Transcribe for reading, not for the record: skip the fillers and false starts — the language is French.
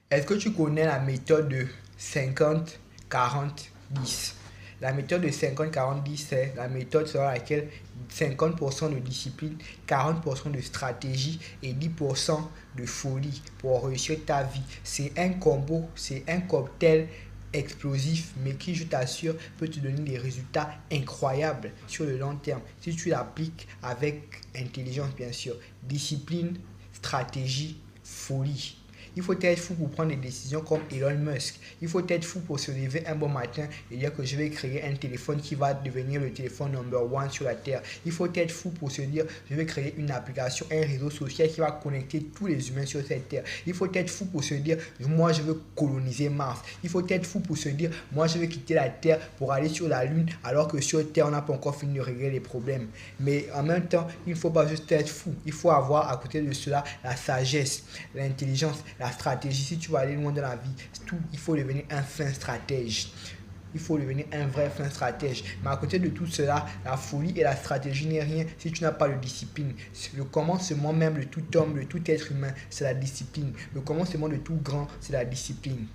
Est-ce que tu connais la méthode de 50-40-10? La méthode de 50-40-10, c'est la méthode selon laquelle 50% de discipline, 40% de stratégie et 10% de folie pour réussir ta vie. C'est un combo, c'est un cocktail explosif, mais qui, je t'assure, peut te donner des résultats incroyables sur le long terme. Si tu l'appliques avec intelligence, bien sûr. Discipline, stratégie, folie. Il faut être fou pour prendre des décisions comme Elon Musk. Il faut être fou pour se lever un bon matin et dire que je vais créer un téléphone qui va devenir le téléphone number one sur la Terre. Il faut être fou pour se dire je vais créer une application, un réseau social qui va connecter tous les humains sur cette Terre. Il faut être fou pour se dire moi je veux coloniser Mars. Il faut être fou pour se dire moi je vais quitter la Terre pour aller sur la Lune alors que sur Terre on n'a pas encore fini de régler les problèmes. Mais en même temps, il ne faut pas juste être fou. Il faut avoir à côté de cela la sagesse, l'intelligence, la stratégie. Si tu veux aller loin dans la vie, tout, il faut devenir un fin stratège. Il faut devenir un vrai fin stratège. Mais à côté de tout cela, la folie et la stratégie n'est rien si tu n'as pas de discipline. Le commencement même de tout homme, de tout être humain, c'est la discipline. Le commencement de tout grand, c'est la discipline.